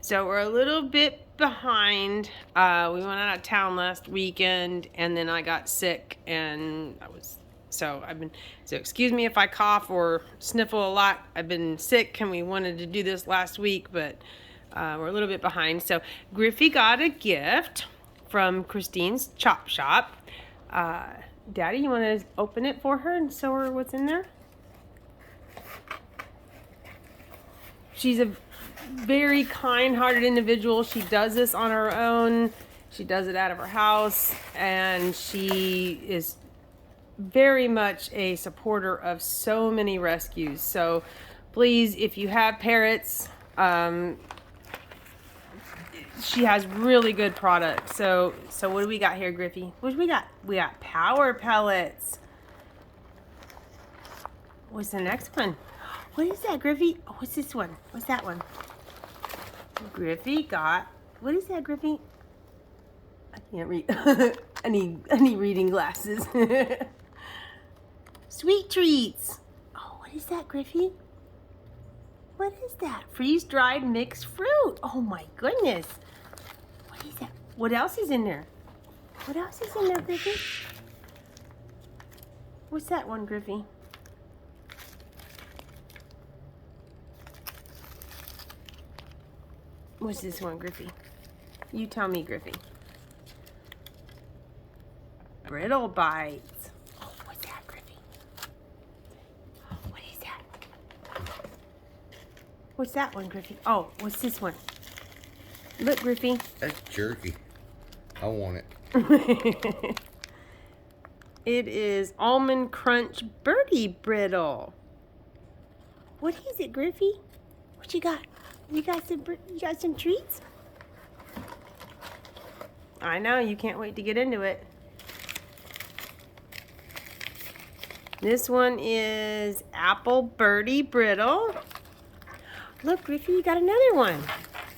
So we're a little bit behind. We went out of town last weekend, and then I got sick, and so excuse me if I cough or sniffle a lot. I've been sick, and we wanted to do this last week, but we're a little bit behind. So Griffey got a gift from Christine's Chop Shop. Daddy, you want to open it for her and show her what's in there? She's a very kind-hearted individual. She does this on her own. She does it out of her house, and she is very much a supporter of so many rescues. So please, if you have parrots, she has really good products. So what do we got here, Griffey? What do we got? We got power pellets. What's the next one? What is that, Griffey? Oh, what's this one? What's that one? Griffey got, what is that, Griffey? I can't read. I need reading glasses. Sweet treats. Oh, what is that, Griffey? What is that? Freeze-dried mixed fruit. Oh my goodness. What is that? What else is in there? What else is in there, Griffey? What's that one, Griffey? What's this one, Griffey? You tell me, Griffey. Brittle bites. Oh, what's that, Griffey? What is that? What's that one, Griffey? Oh, what's this one? Look, Griffey. That's jerky. I want it. It is Almond Crunch Birdie Brittle. What is it, Griffey? What you got? You got some treats? I know, you can't wait to get into it. This one is Apple Birdie Brittle. Look, Griffey, you got another one.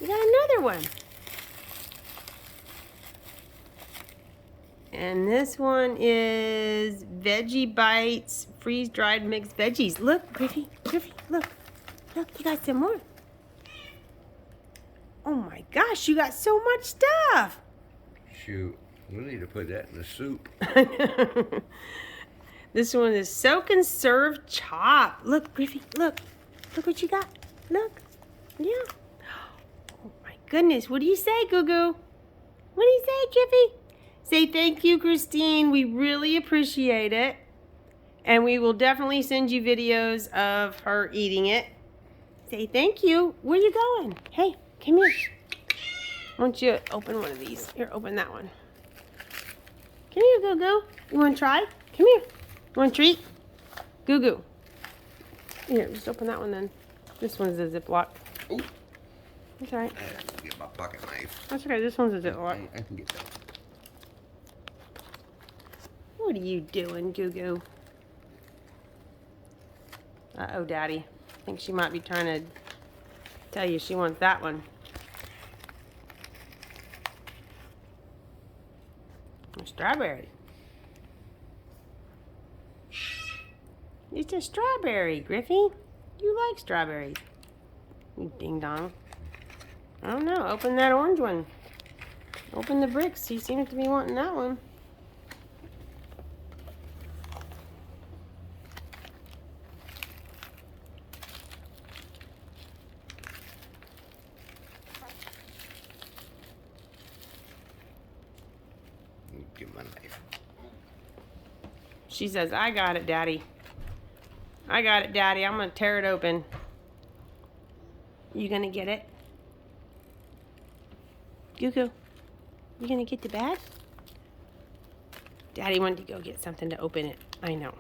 You got another one. And this one is Veggie Bites freeze-dried mixed veggies. Look, Griffey, look. Look, you got some more. Oh my gosh, you got so much stuff. Shoot, we need to put that in the soup. This one is soak and serve chop. Look, Griffey, look. Look what you got. Look. Yeah. Oh my goodness, what do you say, Goo Goo? What do you say, Griffey? Say thank you, Christine. We really appreciate it. And we will definitely send you videos of her eating it. Say thank you. Where you going? Hey, come here. Why don't you open one of these? Here, open that one. Come here, Goo Goo. You want to try? Come here. You want a treat? Goo Goo. Here, just open that one then. This one's a Ziploc. Oh. That's all right. I have to get my pocket knife. That's okay. This one's a Ziploc. I can get that. What are you doing, Goo Goo? Uh-oh, Daddy. I think she might be trying to tell you she wants that one. A strawberry. It's a strawberry, Griffey. You like strawberries. You ding dong. I don't know. Open that orange one. Open the bricks. You seem to be wanting that one. Get my knife. She says, I got it, Daddy. I got it, Daddy. I'm going to tear it open. You going to get it? Goo Goo, you going to get the bag? Daddy wanted to go get something to open it. I know.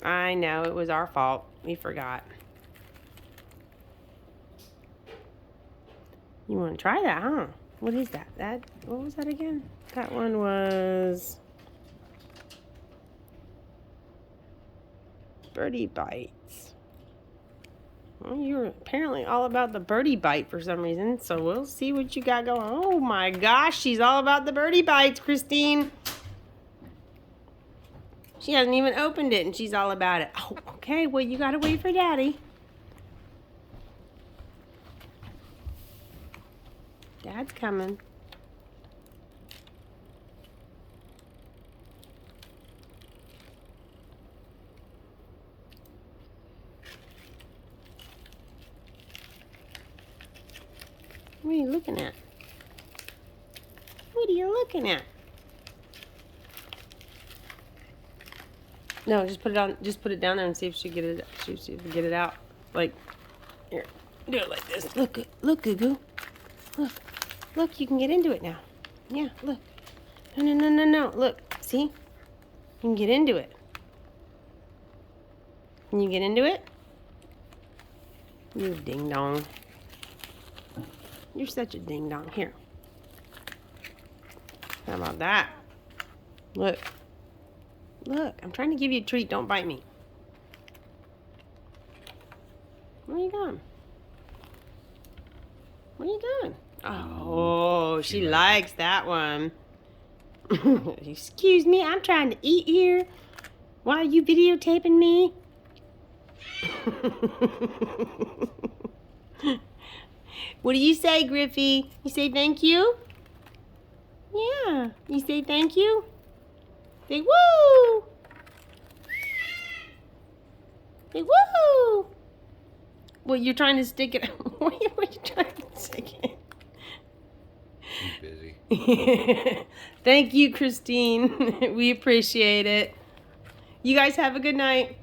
I know. It was our fault. We forgot. You want to try that, huh? What is that? What was that again? That one was Birdie Bites. Well, you're apparently all about the birdie bite for some reason, so we'll see what you got going. Oh my gosh, she's all about the birdie bites, Christine. She hasn't even opened it, and she's all about it. Oh, okay, well, you gotta wait for Daddy. Dad's coming. What are you looking at? What are you looking at? No, just put it on. Just put it down there and see if she get it. See if she can get it out. Like, here, do it like this. Look, look, Goo. Look, look. You can get into it now. Yeah, look. No, no, no, no, no. Look, see? You can get into it. Can you get into it? You ding dong. You're such a ding dong. Here. How about that? Look. Look, I'm trying to give you a treat. Don't bite me. Where are you going? Where are you going? Oh, she likes that one. Excuse me, I'm trying to eat here. Why are you videotaping me? What do you say, Griffey? You say thank you? Yeah. You say thank you? Say woo! Say woo! Well, you're trying to stick it. What are you trying to stick it? She's busy. Thank you, Christine. We appreciate it. You guys have a good night.